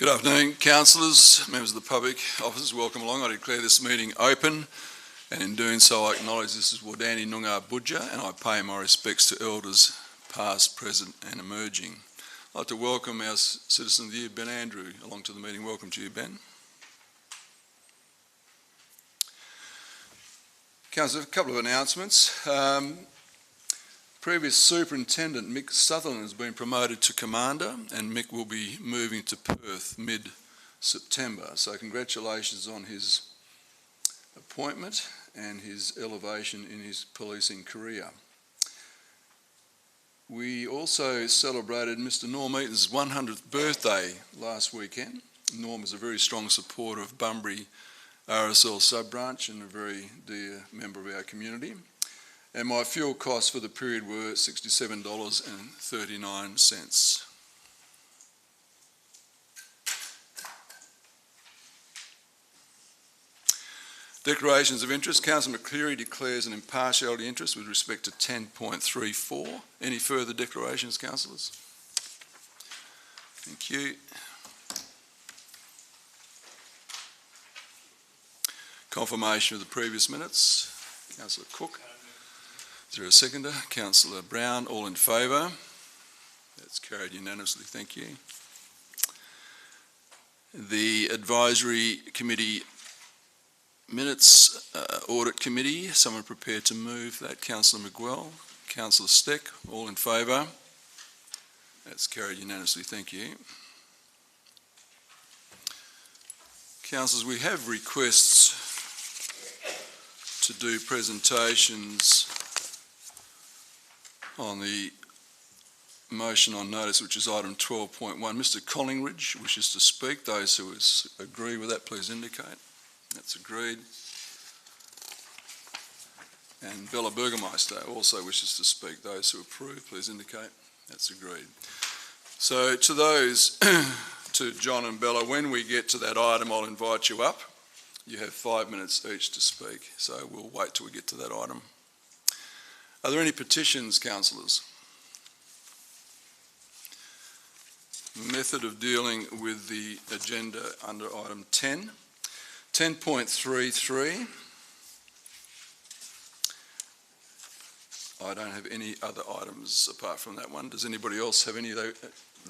Good afternoon, councillors, members of the public, officers, welcome along. I declare this meeting open, and in doing so I acknowledge this is Wadani Noongar Budja, and I pay my respects to elders past, present and emerging. I'd like to welcome our citizen of the year, Ben Andrew, along to the meeting. Welcome to you, Ben. Councillor, a couple of announcements. Previous Superintendent Mick Sutherland has been promoted to Commander, and Mick will be moving to Perth mid-September. So congratulations on his appointment and his elevation in his policing career. We also celebrated Mr Norm Eaton's 100th birthday last weekend. Norm is a very strong supporter of Bunbury RSL sub-branch and a very dear member of our community. And my fuel costs for the period were $67.39. Declarations of interest. Councillor McCleary declares an impartiality interest with respect to 10.34. Any further declarations, councillors? Thank you. Confirmation of the previous minutes. Councillor Cook. Is there a seconder? Councillor Brown, all in favour? That's carried unanimously, thank you. The Advisory Committee Minutes Audit Committee, someone prepared to move that? Councillor Miguel. Councillor Steck, all in favour? That's carried unanimously, thank you. Councillors, we have requests to do presentations on the motion on notice, which is item 12.1. Mr Collingridge wishes to speak. Those who agree with that, please indicate. That's agreed. And Bella Burgermeister also wishes to speak. Those who approve, please indicate. That's agreed. So to those, to John and Bella, when we get to that item, I'll invite you up. You have 5 minutes each to speak, so we'll wait till we get to that item. Are there any petitions, councillors? Method of dealing with the agenda under item 10. 10.33. I don't have any other items apart from that one. Does anybody else have any they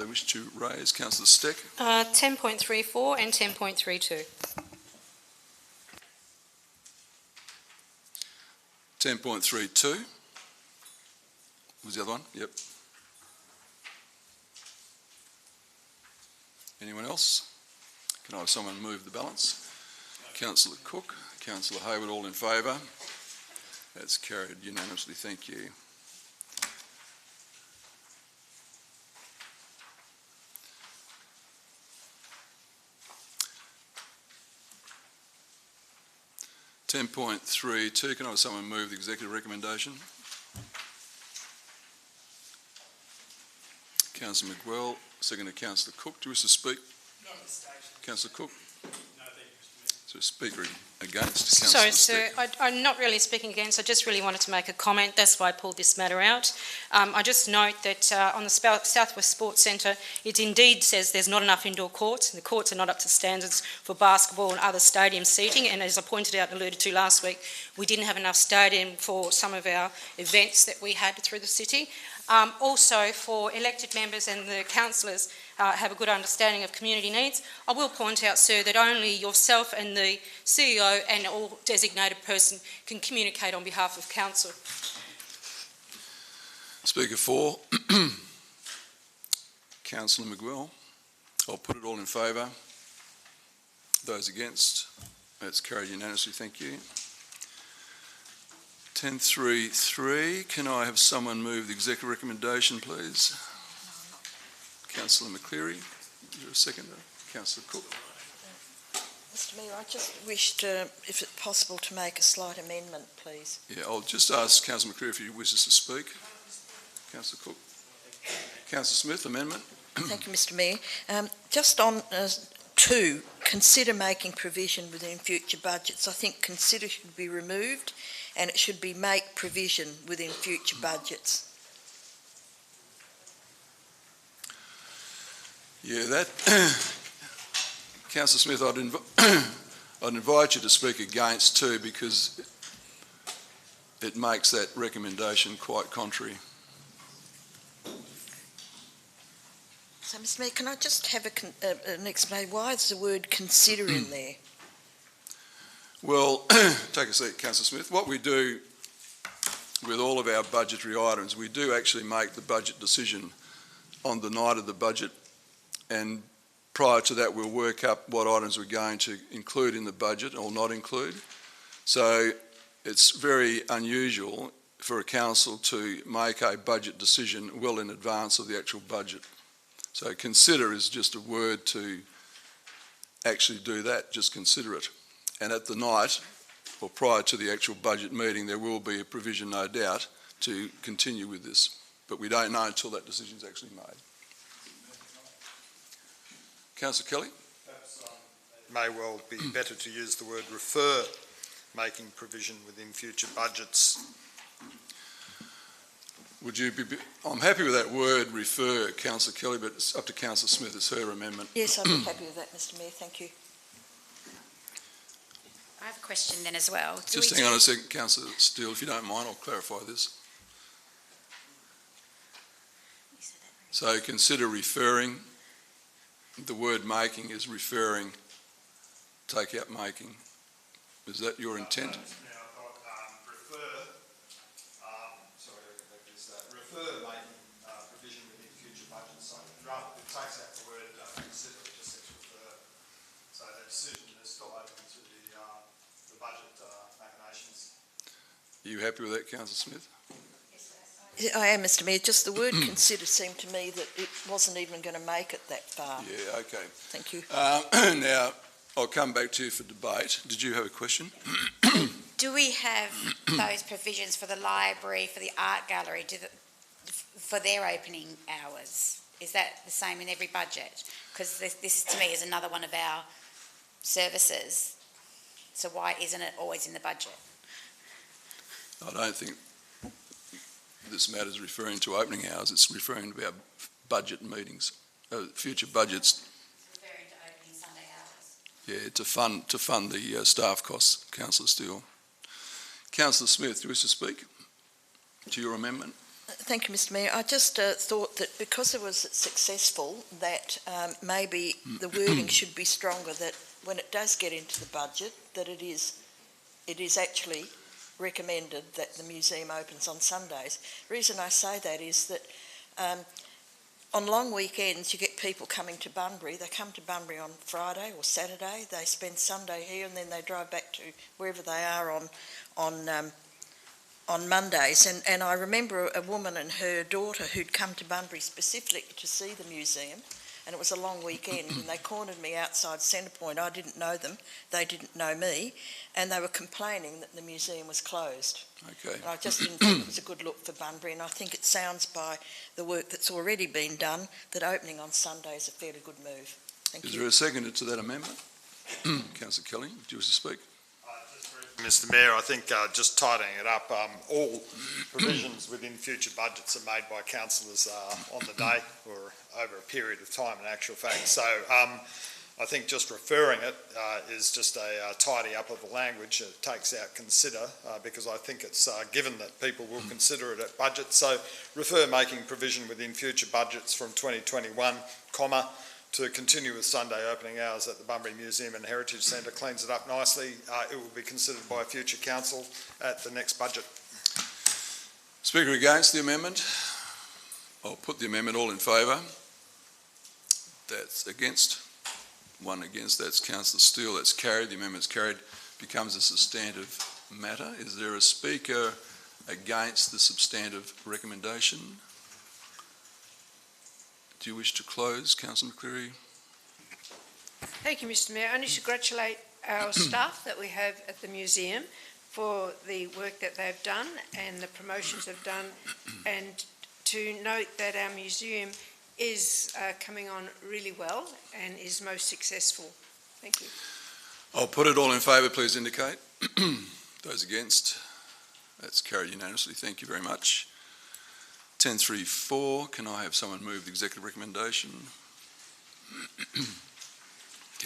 wish to raise? Councillor Steck? 10.34 and 10.32. 10.32. Was the other one? Yep. Anyone else? Can I have someone move the balance? Councillor Cook, Councillor Hayward, all in favour? That's carried unanimously, thank you. (10.32). Can I have someone move the executive recommendation? Councillor Miguel, second to Councillor Cook. Do you wish to speak? Not at this stage. Councillor Cook? No, thank you, Mr Mayor. So speaker against? Sorry, sir. I'm not really speaking against. I just really wanted to make a comment. That's why I pulled this matter out. I just note that on the South West Sports Centre, it indeed says there's not enough indoor courts. The courts are not up to standards for basketball and other stadium seating. And as I pointed out and alluded to last week, we didn't have enough stadium for some of our events that we had through the city. Also, for elected members and the councillors have a good understanding of community needs, I will point out, sir, that only yourself and the CEO and all designated person can communicate on behalf of council. Speaker 4. Councillor Miguel. I'll put it all in favour. Those against? That's carried unanimously, thank you. 10.33. Can I have someone move the executive recommendation, please? Councillor McCleary. Is there a seconder? Councillor Cook. Mr Mayor, I just wished, if it's possible, to make a slight amendment, please. Yeah, I'll just ask Councillor McCleary if he wishes to speak. Councillor Cook. Councillor Smith, amendment. Thank you, Mr Mayor. Just on 2, consider making provision within future budgets. I think consider should be removed and it should be make provision within future budgets. Yeah, that Councillor Smith, I'd invite you to speak against too, because it makes that recommendation quite contrary. So, Mr Mayor, can I just have an explanation? Why is the word consider in there? Well, take a seat, Councillor Smith. What we do with all of our budgetary items, we do actually make the budget decision on the night of the budget, and prior to that we'll work up what items we're going to include in the budget or not include. So it's very unusual for a council to make a budget decision well in advance of the actual budget. So consider is just a word to actually do that, just consider it. And at the night, or prior to the actual budget meeting, there will be a provision, no doubt, to continue with this. But we don't know until that decision is actually made. Councillor Kelly? Perhaps it may well be better to use the word refer, making provision within future budgets. Would you be, I'm happy with that word refer, Councillor Kelly, but it's up to Councillor Smith, it's her amendment. Yes, I'd be happy with that, Mr Mayor, thank you. I have a question then as well. Just hang on a second, Councillor Steele, if you don't mind, I'll clarify this. So consider referring, the word making is referring, take out making. Is that your intent? Now, I've got refer, refer making provision within future budgets. So rather, it takes out the word consider, it just says refer. So that decision is still open to the budget machinations. Are you happy with that, Councillor Smith? I am, Mr Mayor, just the word consider seemed to me that it wasn't even going to make it that far. Yeah, okay. Thank you. Now, I'll come back to you for debate. Did you have a question? Do we have those provisions for the library, for the art gallery, for their opening hours? Is that the same in every budget? Because this to me is another one of our services. So why isn't it always in the budget? I don't think this matter is referring to opening hours, it's referring to our budget meetings, future budgets. Referring to opening Sunday hours. Yeah, to fund the staff costs, Councillor Steele. Councillor Smith, do you wish to speak to your amendment? Thank you, Mr Mayor. I just thought that because it was successful, that maybe the wording should be stronger, that when it does get into the budget, that it is actually recommended that the museum opens on Sundays. The reason I say that is that on long weekends you get people coming to Bunbury. They come to Bunbury on Friday or Saturday, they spend Sunday here, and then they drive back to wherever they are on Mondays. And I remember a woman and her daughter who'd come to Bunbury specifically to see the museum, and it was a long weekend, and they cornered me outside Centrepoint. I didn't know them, they didn't know me, and they were complaining that the museum was closed. Okay. And I just didn't think it was a good look for Bunbury, and I think it sounds by the work that's already been done that opening on Sunday is a fairly good move. Thank Is you. there a seconder to that amendment? Councillor Kelly, do you wish to speak? Mr Mayor, I think just tidying it up, all provisions within future budgets are made by councillors on the day or over a period of time in actual fact. So I think just referring it is just a tidy up of the language. It takes out consider because I think it's given that people will consider it at budget. So refer making provision within future budgets from 2021, comma, to continue with Sunday opening hours at the Bunbury Museum and Heritage Centre cleans it up nicely. It will be considered by a future council at the next budget. Speaker against the amendment? I'll put the amendment. All in favour? That's against. One against, that's Councillor Steele. That's carried. The amendment's carried. Becomes a substantive matter. Is there a speaker against the substantive recommendation? Do you wish to close, Councillor McCleary? Thank you, Mr Mayor. I only to congratulate our staff that we have at the museum for the work that they've done and the promotions they've done, and to note that our museum is coming on really well and is most successful. Thank you. I'll put it. All in favour, please indicate. Those against? That's carried unanimously. Thank you very much. 10.3.4, can I have someone move the executive recommendation?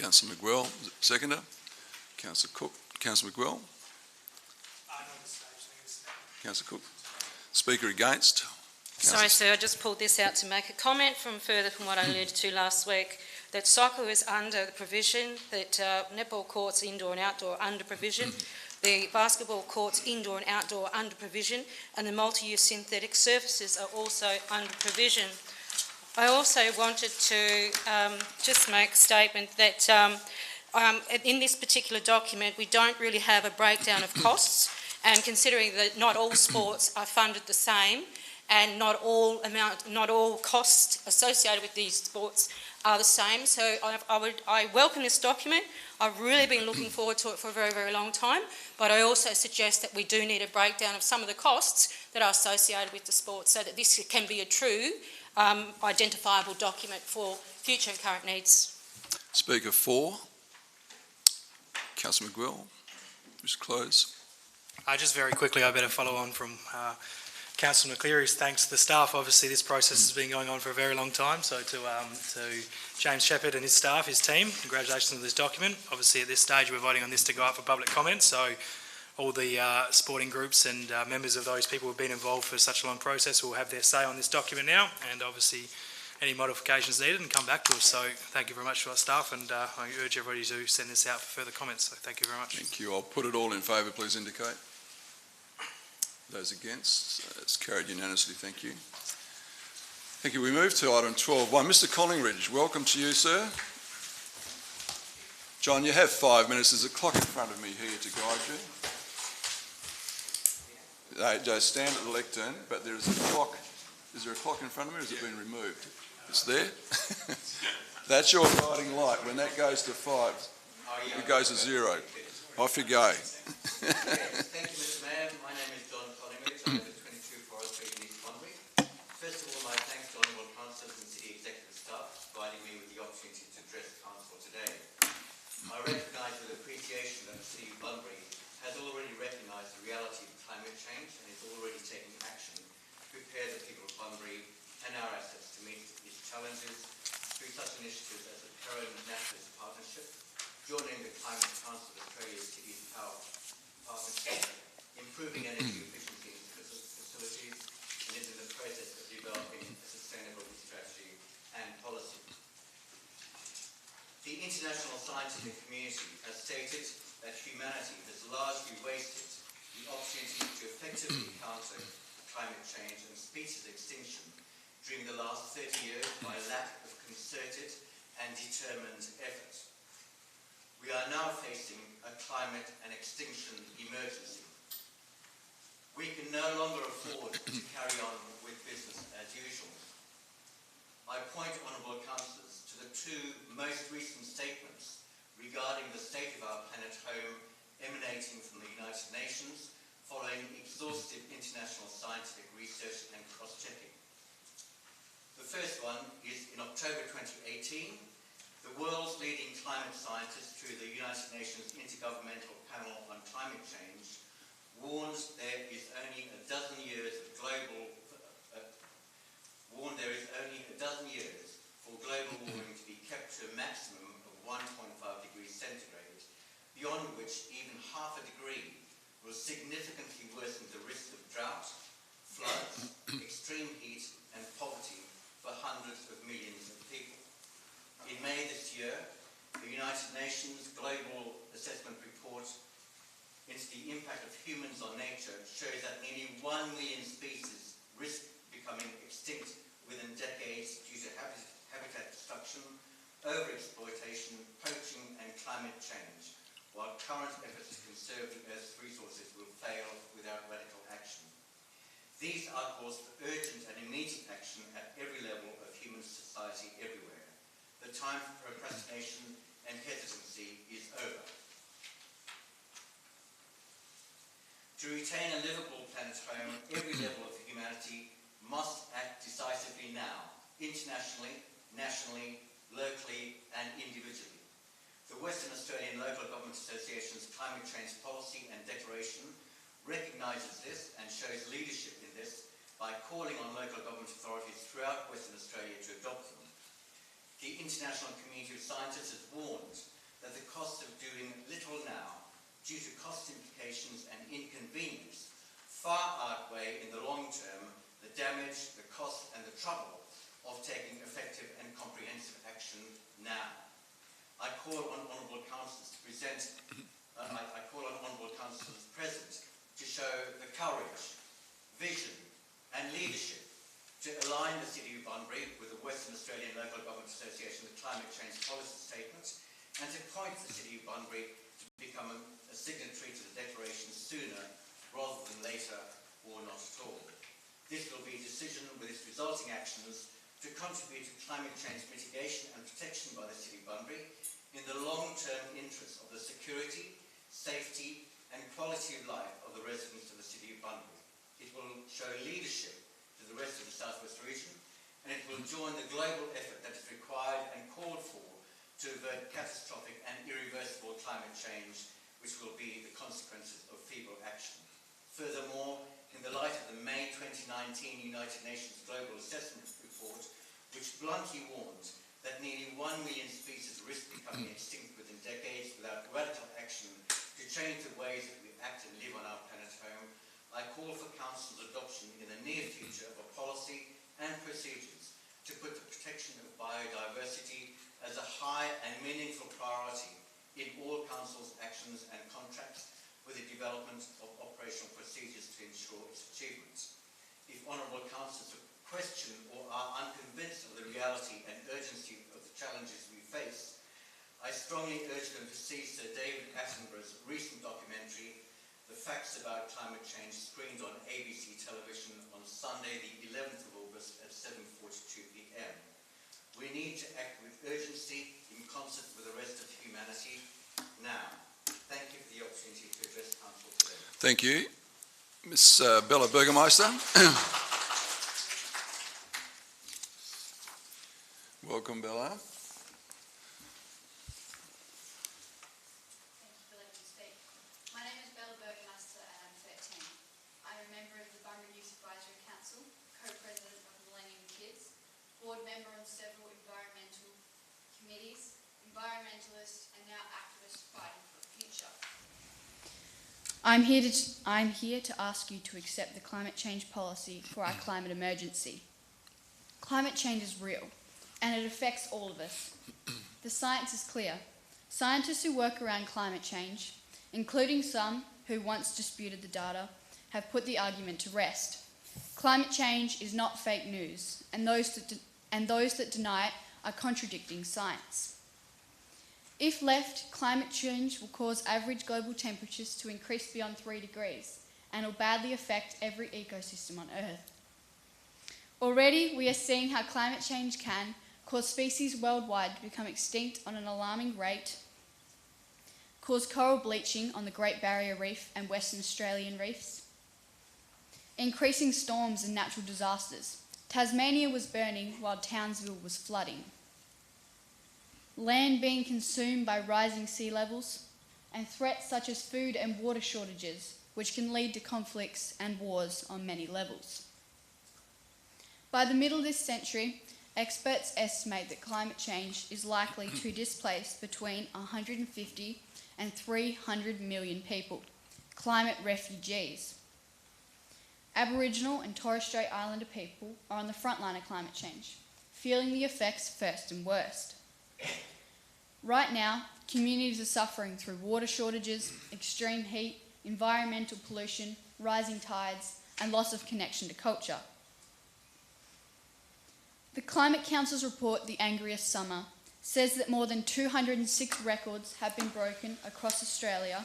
Councillor Miguel, seconder. Councillor Cook, Councillor Miguel, Not at this stage, thank you, Mr. Mayor. Councillor Cook. Speaker against. Sorry, sir, I just pulled this out to make a comment from what I alluded to last week, that soccer is under the provision, that netball courts, indoor and outdoor, are under provision, the basketball courts, indoor and outdoor, are under provision, and the multi-use synthetic surfaces are also under provision. I also wanted to just make a statement that in this particular document, we don't really have a breakdown of costs, and considering that not all sports are funded the same, and not all costs associated with these sports are the same. So I welcome this document. I've really been looking forward to it for a very, very long time, but I also suggest that we do need a breakdown of some of the costs that are associated with the sport so that this can be a true identifiable document for future and current needs. Speaker 4. Councillor Miguel, just close. Just very quickly, I better follow on from Councillor McCleary's thanks to the staff. Obviously, this process has been going on for a very long time, so to James Shepherd and his staff, his team, congratulations on this document. Obviously, at this stage, we're voting on this to go up for public comment, so all the sporting groups and members of those people who have been involved for such a long process will have their say on this document now, and obviously any modifications needed and come back to us. So thank you very much to our staff, and I urge everybody to send this out for further comments. So thank you very much. Thank you. I'll put it all in favour, please indicate. Those against, it's carried unanimously. Thank you. Thank you. We move to item 12.1. Mr. Collingridge, welcome to you, sir. John, you have 5 minutes. There's a clock in front of me here to guide you. They stand at the lectern, but there is a clock. Is there a clock in front of me, or has it been removed? It's there. That's your guiding light. When that goes to 5, it goes to 0. Off you go. Thank you, Mr. Mayor. My name is John Collingridge. I live at 22 Forest Street in East Bunbury. First of all, my thanks to honourable councillors and city executive staff for providing me with the opportunity to address council today. I recognise with appreciation that the city of Bunbury has already recognised the reality of climate change and is already taking action to prepare the people of Bunbury and our assets to meet these challenges through such initiatives as the Perrin Naturalist Partnership, joining the Climate Council of Australia's Cities Power Partnership, improving energy efficiency in facilities, and is in the process of developing a sustainability strategy and policy. The international scientific community has stated that humanity has largely wasted the opportunity to effectively counter climate change and species extinction during the last 30 years by lack of concerted and determined effort. We are now facing a climate and extinction emergency. We can no longer afford to carry on with business as usual. I point honourable councillors to the 2 most recent statements regarding the state of our planet home emanating from the United Nations following exhaustive international scientific research and cross-checking. The first one is in October 2018, the world's leading climate scientists through the United Nations Intergovernmental Panel on Climate Change warns there is only a dozen years for global warming to be kept to a maximum of 1.5 degrees centigrade, beyond which even half a degree will significantly worsen the risk of drought, floods, extreme heat and poverty for hundreds of millions of people. In May this year, the United Nations Global Assessment Report into the impact of humans on nature shows that nearly 1 million species risk becoming extinct within decades due to habitat destruction, overexploitation, poaching and climate change, while current efforts to conserve the Earth's resources will fail without radical action. These are calls for urgent and immediate action at every level of human society everywhere. The time for procrastination and hesitancy is over. To retain a livable planet home, every level of humanity must act decisively now, internationally, nationally, locally and individually. The Western Australian Local Government Association's Climate Change Policy and Declaration recognises this and shows leadership in this by calling on local government authorities throughout Western Australia to adopt them. The international community of scientists has warned that the cost of doing little now, due to cost implications and inconvenience, far outweigh in the long term the damage, the cost and the trouble of taking effective and comprehensive action now. I call on honourable councillors to present, I call on honourable councillors present to show the courage, vision and leadership to align the City of Bunbury with the Western Australian Local Government Association with Climate Change Policy Statements, and to point the City of Bunbury to become a signatory to the declaration sooner rather than later or not at all. This will be a decision with its resulting actions to contribute to climate change mitigation and protection by the City of Bunbury in the long-term interest of the security, safety and quality of life of the residents of the City of Bunbury. It will show leadership to the rest of the South West region, and it will join the global effort that is required and called for to avert catastrophic and irreversible climate change, which will be the consequences of feeble action. Furthermore, in the light of the May 2019 United Nations Global Assessment Report, which bluntly warns that nearly 1 million species risk becoming extinct within decades without radical action to change the ways that we act and live on our planet home, I call for Council's adoption in the near future of a policy and procedures to put the protection of biodiversity as a high and meaningful priority in all Council's actions and contracts, with the development of operational procedures to ensure its achievements. If honourable councillors question or are unconvinced of the reality and urgency of the challenges we face, I strongly urge them to see Sir David Attenborough's recent documentary, The Facts About Climate Change, screened on ABC television on Sunday the 11th of August at 7:42 p.m. We need to act with urgency in concert with the rest of humanity now. Thank you for the opportunity to address Council today. Thank you. Miss Bella Burgermeister. Welcome, Bella. Thank you for letting me speak. My name is Bella Burgermeister and I'm 13. I'm a member of the Bunbury Youth Advisory Council, co-president of Millennium Kids, board member on several environmental committees, environmentalist and now activist fighting for the future. I'm here to ask you to accept the climate change policy for our climate emergency. Climate change is real and it affects all of us. The science is clear. Scientists who work around climate change, including some who once disputed the data, have put the argument to rest. Climate change is not fake news, and those that deny it are contradicting science. If left, climate change will cause average global temperatures to increase beyond 3 degrees and will badly affect every ecosystem on Earth. Already, we are seeing how climate change can cause species worldwide to become extinct on an alarming rate, cause coral bleaching on the Great Barrier Reef and Western Australian reefs, increasing storms and natural disasters. Tasmania was burning while Townsville was flooding. Land being consumed by rising sea levels, and threats such as food and water shortages, which can lead to conflicts and wars on many levels. By the middle of this century, experts estimate that climate change is likely to displace between 150 and 300 million people, climate refugees. Aboriginal and Torres Strait Islander people are on the front line of climate change, feeling the effects first and worst. Right now, communities are suffering through water shortages, extreme heat, environmental pollution, rising tides, and loss of connection to culture. The Climate Council's report, The Angriest Summer, says that more than 206 records have been broken across Australia,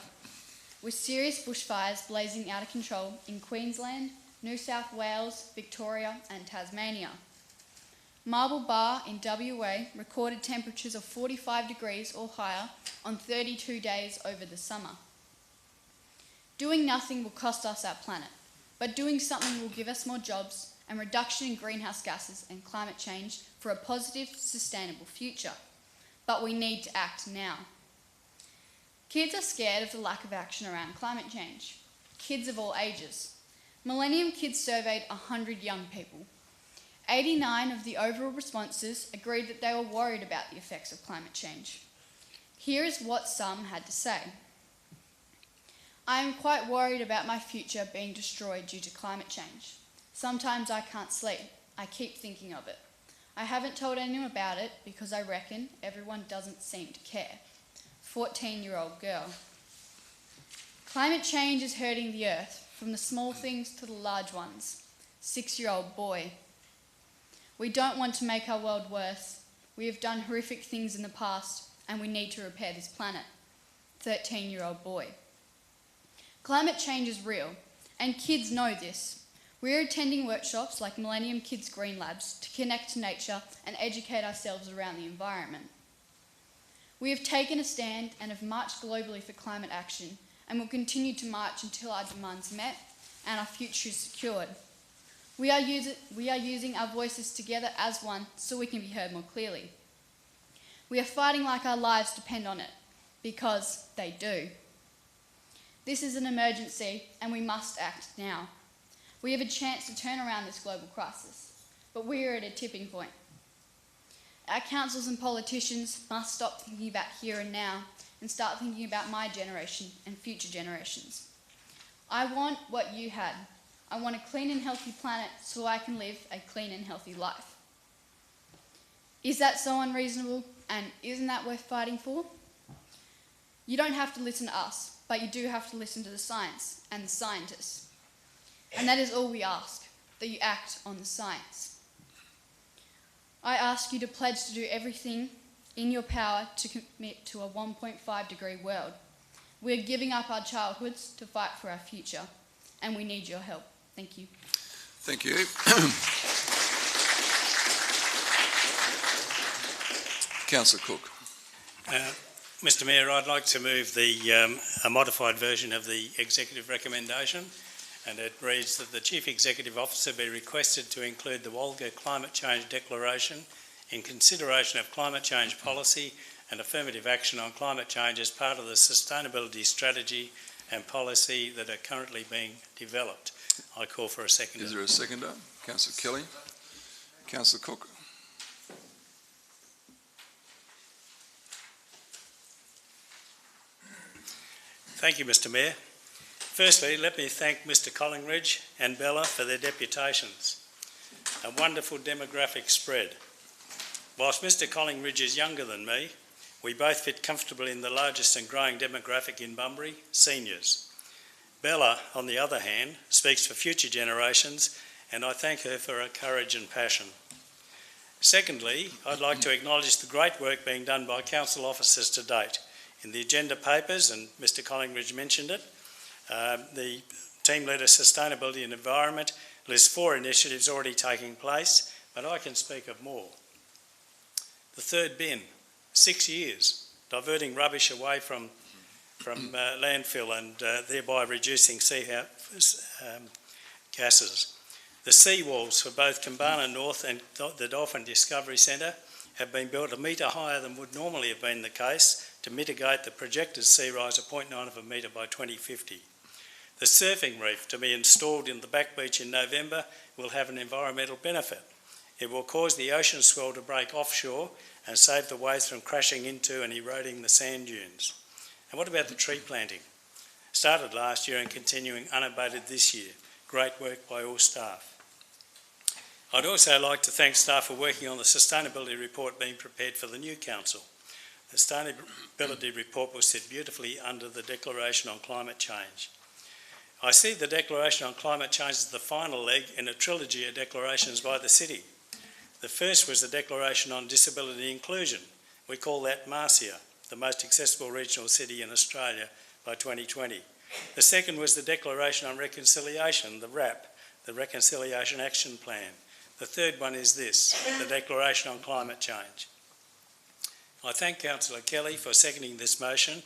with serious bushfires blazing out of control in Queensland, New South Wales, Victoria and Tasmania. Marble Bar in WA recorded temperatures of 45 degrees or higher on 32 days over the summer. Doing nothing will cost us our planet, but doing something will give us more jobs and reduction in greenhouse gases and climate change for a positive, sustainable future. But we need to act now. Kids are scared of the lack of action around climate change. Kids of all ages. Millennium Kids surveyed 100 young people. 89 of the overall responses agreed that they were worried about the effects of climate change. Here is what some had to say. I am quite worried about my future being destroyed due to climate change. Sometimes I can't sleep. I keep thinking of it. I haven't told anyone about it because I reckon everyone doesn't seem to care. 14-year-old girl. Climate change is hurting the earth, from the small things to the large ones. 6-year-old boy. We don't want to make our world worse. We have done horrific things in the past and we need to repair this planet. 13-year-old boy. Climate change is real and kids know this. We are attending workshops like Millennium Kids Green Labs to connect to nature and educate ourselves around the environment. We have taken a stand and have marched globally for climate action and will continue to march until our demands are met and our future is secured. We are using our voices together as one so we can be heard more clearly. We are fighting like our lives depend on it, because they do. This is an emergency and we must act now. We have a chance to turn around this global crisis, but we are at a tipping point. Our councils and politicians must stop thinking about here and now and start thinking about my generation and future generations. I want what you had. I want a clean and healthy planet so I can live a clean and healthy life. Is that so unreasonable, and isn't that worth fighting for? You don't have to listen to us, but you do have to listen to the science and the scientists. And that is all we ask, that you act on the science. I ask you to pledge to do everything in your power to commit to a 1.5 degree world. We are giving up our childhoods to fight for our future, and we need your help. Thank you. Thank you. Councillor Cook. Mr Mayor, I'd like to move a modified version of the executive recommendation, and it reads that the Chief Executive Officer be requested to include the Walga Climate Change Declaration in consideration of climate change policy and affirmative action on climate change as part of the sustainability strategy and policy that are currently being developed. I call for a seconder. Is there a seconder? Councillor Kelly. Councillor Cook. Thank you, Mr Mayor. Firstly, let me thank Mr Collingridge and Bella for their deputations. A wonderful demographic spread. Whilst Mr Collingridge is younger than me, we both fit comfortably in the largest and growing demographic in Bunbury, seniors. Bella, on the other hand, speaks for future generations, and I thank her for her courage and passion. Secondly, I'd like to acknowledge the great work being done by council officers to date. In the agenda papers, and Mr Collingridge mentioned it, the Team Leader Sustainability and Environment lists 4 initiatives already taking place, but I can speak of more. The third bin, 6 years, diverting rubbish away from landfill and thereby reducing gases. The seawalls for both Kambana North and the Dolphin Discovery Centre have been built a metre higher than would normally have been the case to mitigate the projected sea rise of 0.9 of a metre by 2050. The surfing reef to be installed in the back beach in November will have an environmental benefit. It will cause the ocean swell to break offshore and save the waves from crashing into and eroding the sand dunes. And what about the tree planting? Started last year and continuing unabated this year. Great work by all staff. I'd also like to thank staff for working on the sustainability report being prepared for the new council. The sustainability report will sit beautifully under the Declaration on Climate Change. I see the Declaration on Climate Change as the final leg in a trilogy of declarations by the city. The first was the Declaration on Disability Inclusion. We call that Marcia, the most accessible regional city in Australia by 2020. The second was the Declaration on Reconciliation, the RAP, the Reconciliation Action Plan. The third one is this, the Declaration on Climate Change. I thank Councillor Kelly for seconding this motion,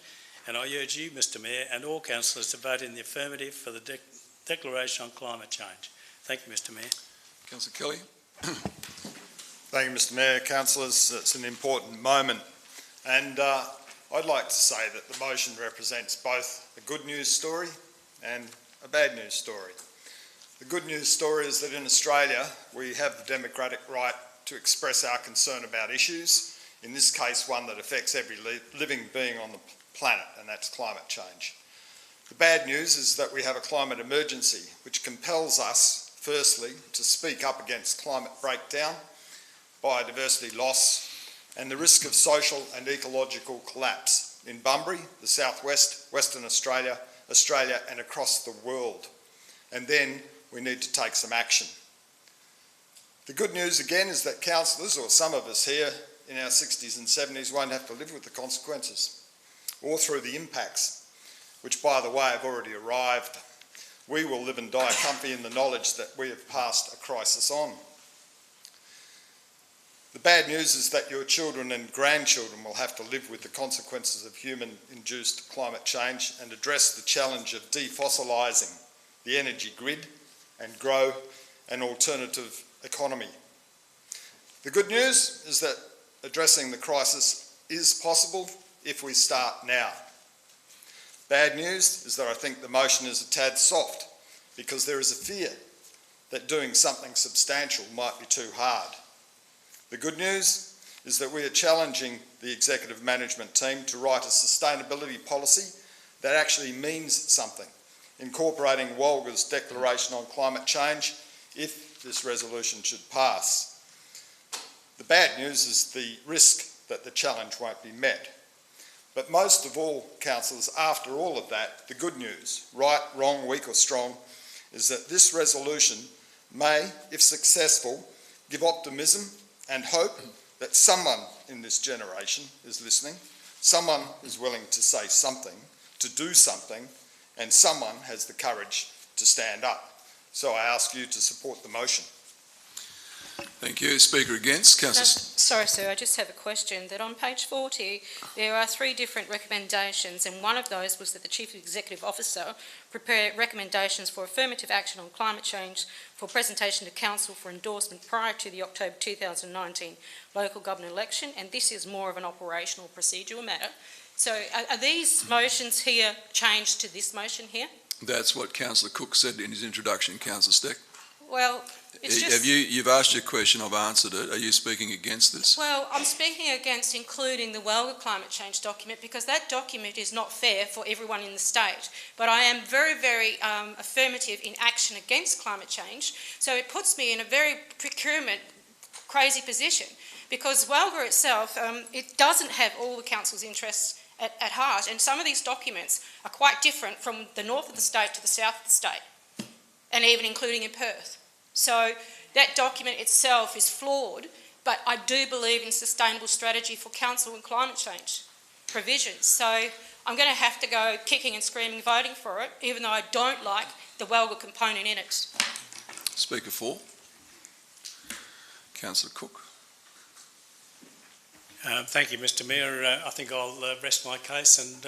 and I urge you, Mr Mayor, and all councillors to vote in the affirmative for the Declaration on Climate Change. Thank you, Mr Mayor. Councillor Kelly. Thank you, Mr Mayor. Councillors, it's an important moment, and I'd like to say that the motion represents both a good news story and a bad news story. The good news story is that in Australia we have the democratic right to express our concern about issues in this case one that affects every living being on the planet, and that's climate change. The bad news is that we have a climate emergency which compels us, firstly, to speak up against climate breakdown, biodiversity loss, and the risk of social and ecological collapse in Bunbury, the southwest, Western Australia, and across the world. And then we need to take some action. The good news again is that councillors, or some of us here in our 60s and 70s, won't have to live with the consequences or through the impacts, which by the way have already arrived. We will live and die comfy in the knowledge that we have passed a crisis on. The bad news is that your children and grandchildren will have to live with the consequences of human-induced climate change and address the challenge of defossilising the energy grid and grow an alternative economy. The good news is that addressing the crisis is possible if we start now. Bad news is that I think the motion is a tad soft because there is a fear that doing something substantial might be too hard. The good news is that we are challenging the executive management team to write a sustainability policy that actually means something, incorporating Walga's declaration on climate change if this resolution should pass. The bad news is the risk that the challenge won't be met. But most of all, councillors, after all of that, the good news, right, wrong, weak or strong, is that this resolution may, if successful, give optimism and hope that someone in this generation is listening, someone is willing to say something, to do something, and someone has the courage to stand up. So I ask you to support the motion. Thank you. Speaker against, No, Councillor. sorry, sir, I just have a question. That on page 40, there are 3 different recommendations, and one of those was that the Chief Executive Officer prepare recommendations for affirmative action on climate change for presentation to Council for endorsement prior to the October 2019 local government election, and this is more of an operational procedural matter. So are these motions here changed to this motion here? That's what Councillor Cook said in his introduction, Councillor Steck. Well, it's just... You've asked your question, I've answered it. Are you speaking against this? Well, I'm speaking against including the Walga climate change document because that document is not fair for everyone in the state. But I am very, very affirmative in action against climate change. So it puts me in a very procurement crazy position because Walga itself, it doesn't have all the council's interests at heart. And some of these documents are quite different from the north of the state to the south of the state, and even including in Perth. So that document itself is flawed, but I do believe in sustainable strategy for council and climate change provisions. So I'm going to have to go kicking and screaming voting for it, even though I don't like the Walga component in it. Speaker 4. Councillor Cook. Thank you, Mr Mayor. I think I'll rest my case and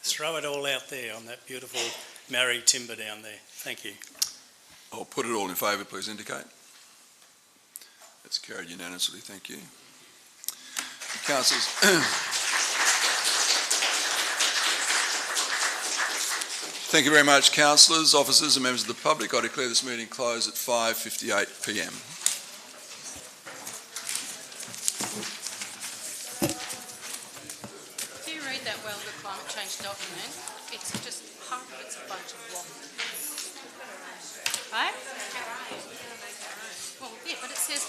throw it all out there on that beautiful Marri timber down there. Thank you. I'll put it all in favour, please indicate. That's carried unanimously, thank you. Councillors, thank you very much, councillors, officers and members of the public. I declare this meeting closed at 5:58 p.m. If you read that Walga climate change document, it's just half of it's a bunch of waffle. Right? Well, yeah, but it says